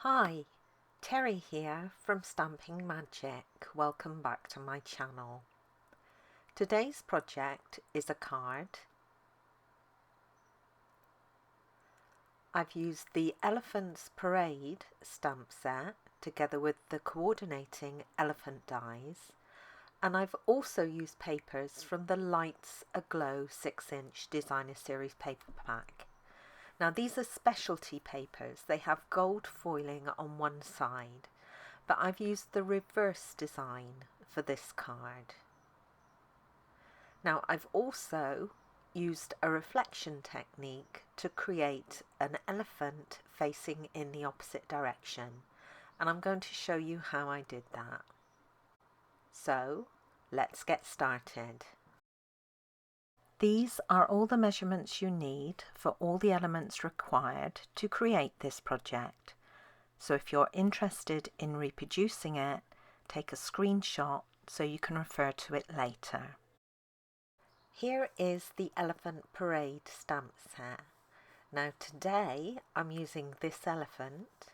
Hi, Terry here from Stamping Magic. Welcome back to my channel. Today's project is a card. I've used the Elephant's Parade stamp set together with the coordinating elephant dies, and I've also used papers from the Lights Aglow 6-inch Designer Series paper pack. Now these are specialty papers. They have gold foiling on one side, but I've used the reverse design for this card. Now I've also used a reflection technique to create an elephant facing in the opposite direction, and I'm going to show you how I did that. So let's get started. These are all the measurements you need for all the elements required to create this project. So if you're interested in reproducing it, take a screenshot so you can refer to it later. Here is the Elephant Parade stamp set. Now today I'm using this elephant.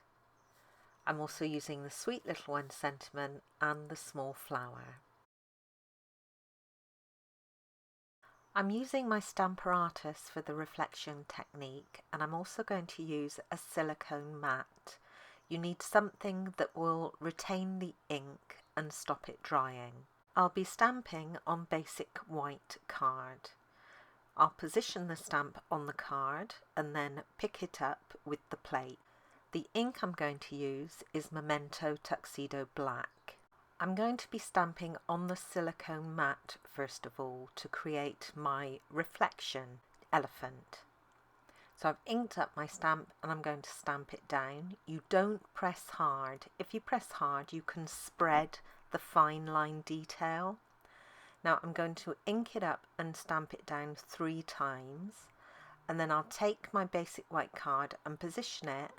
I'm also using the Sweet Little One sentiment and the small flower. I'm using my Stamper Artist for the reflection technique, and I'm also going to use a silicone mat. You need something that will retain the ink and stop it drying. I'll be stamping on basic white card. I'll position the stamp on the card and then pick it up with the plate. The ink I'm going to use is Memento Tuxedo Black. I'm going to be stamping on the silicone mat first of all to create my reflection elephant. So I've inked up my stamp and I'm going to stamp it down. You don't press hard. If you press hard you can spread the fine line detail. Now I'm going to ink it up and stamp it down 3 times, and then I'll take my basic white card and position it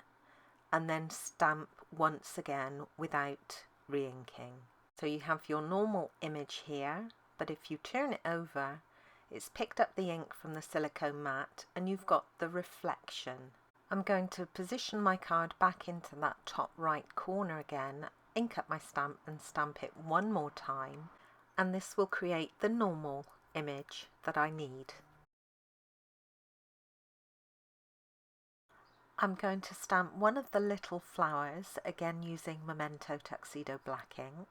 and then stamp once again without re-inking. So you have your normal image here, but if you turn it over, it's picked up the ink from the silicone mat and you've got the reflection. I'm going to position my card back into that top right corner again, ink up my stamp and stamp it one more time, and this will create the normal image that I need. I'm going to stamp one of the little flowers, again using Memento Tuxedo Black ink.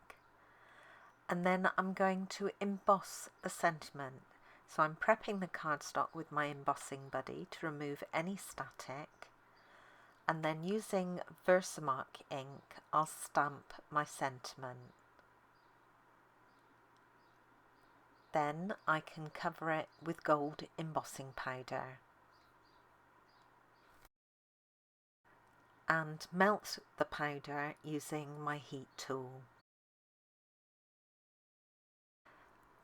And then I'm going to emboss the sentiment. So I'm prepping the cardstock with my embossing buddy to remove any static. And then using Versamark ink, I'll stamp my sentiment. Then I can cover it with gold embossing powder. And melt the powder using my heat tool.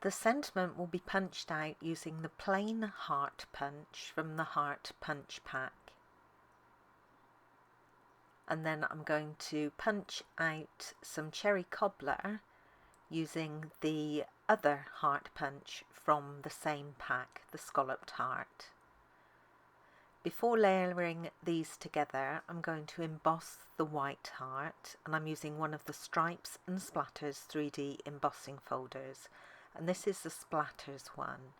The sentiment will be punched out using the plain heart punch from the Heart Punch pack. And then I'm going to punch out some cherry cobbler using the other heart punch from the same pack, the scalloped heart. Before layering these together, I'm going to emboss the white heart, and I'm using one of the Stripes and Splatters 3D embossing folders. And this is the Splatters one.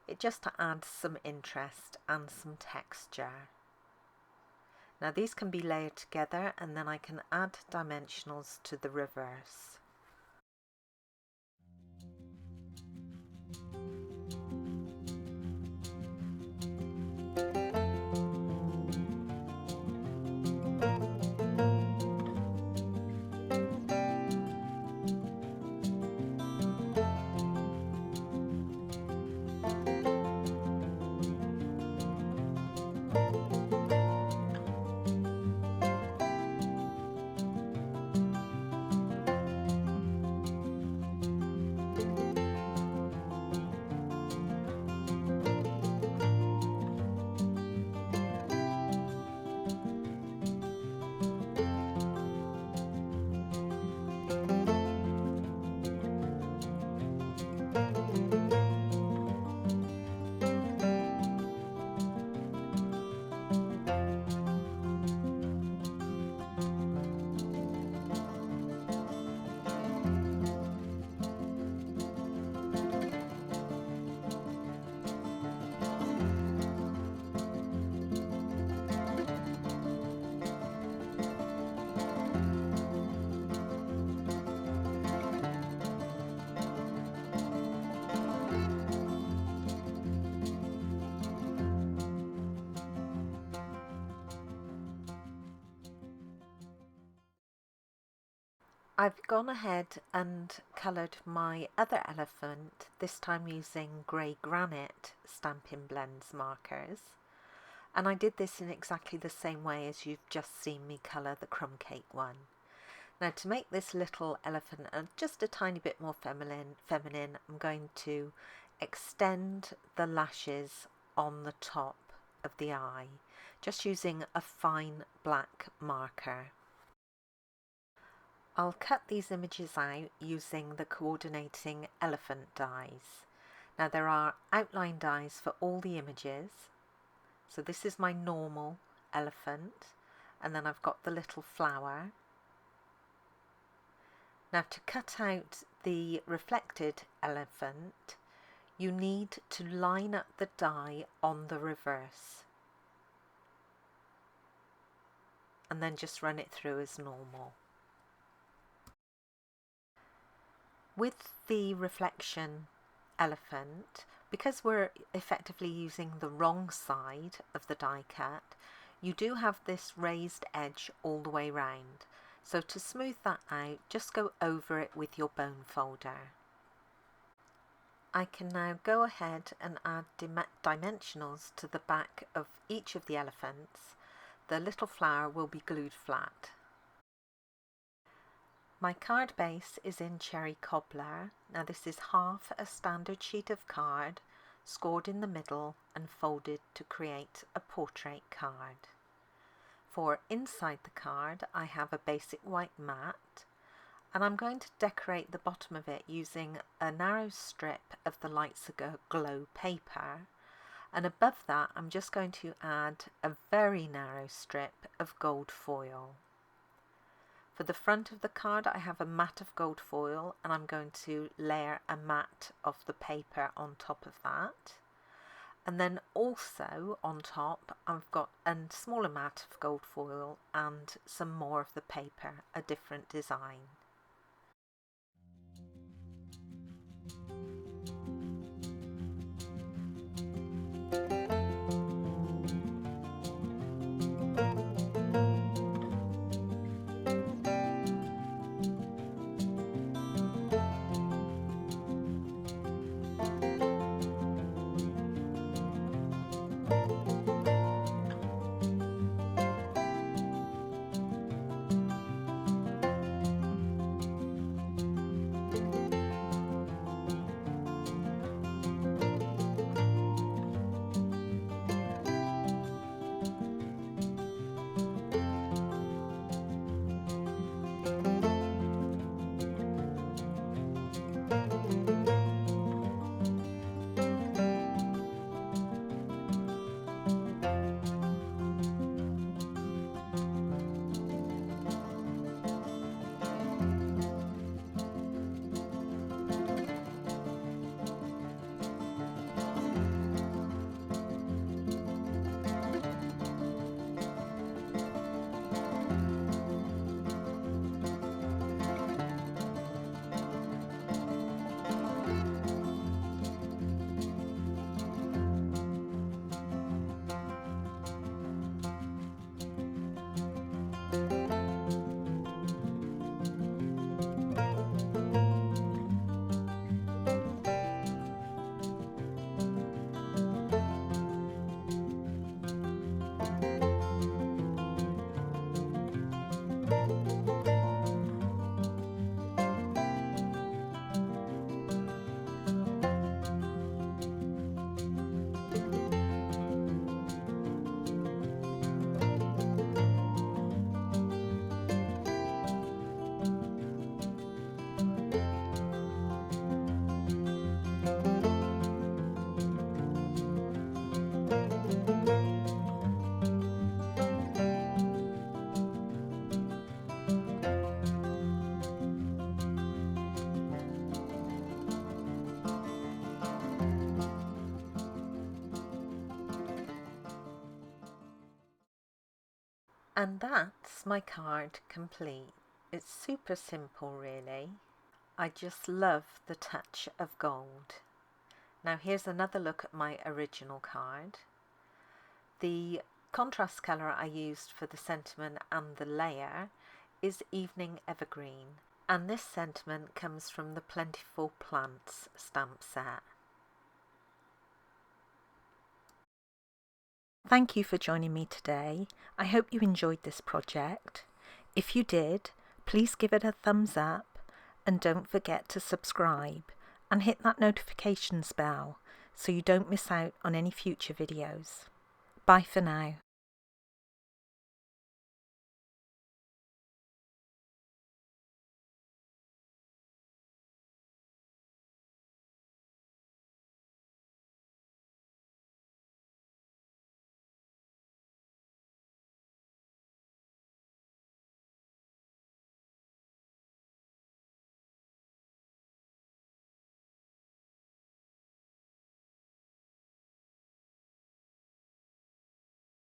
It just adds some interest and some texture. Now these can be layered together and then I can add dimensionals to the reverse. I've gone ahead and coloured my other elephant, this time using grey granite Stampin' Blends markers. And I did this in exactly the same way as you've just seen me colour the crumb cake one. Now to make this little elephant just a tiny bit more feminine, I'm going to extend the lashes on the top of the eye, just using a fine black marker. I'll cut these images out using the coordinating elephant dies. Now there are outline dies for all the images. So this is my normal elephant, and then I've got the little flower. Now to cut out the reflected elephant, you need to line up the die on the reverse and then just run it through as normal. With the reflection elephant, because we're effectively using the wrong side of the die cut, you do have this raised edge all the way round. So to smooth that out, just go over it with your bone folder. I can now go ahead and add dimensionals to the back of each of the elephants. The little flower will be glued flat. My card base is in Cherry Cobbler. Now this is half a standard sheet of card, scored in the middle and folded to create a portrait card. For inside the card I have a basic white mat, and I'm going to decorate the bottom of it using a narrow strip of the Lights Aglow paper, and above that I'm just going to add a very narrow strip of gold foil. For the front of the card I have a mat of gold foil, and I'm going to layer a mat of the paper on top of that. And then also on top I've got a smaller mat of gold foil and some more of the paper, a different design. And that's my card complete. It's super simple really. I just love the touch of gold. Now here's another look at my original card. The contrast colour I used for the sentiment and the layer is Evening Evergreen. And this sentiment comes from the Plentiful Plants stamp set. Thank you for joining me today. I hope you enjoyed this project. If you did, please give it a thumbs up and don't forget to subscribe and hit that notifications bell so you don't miss out on any future videos. Bye for now.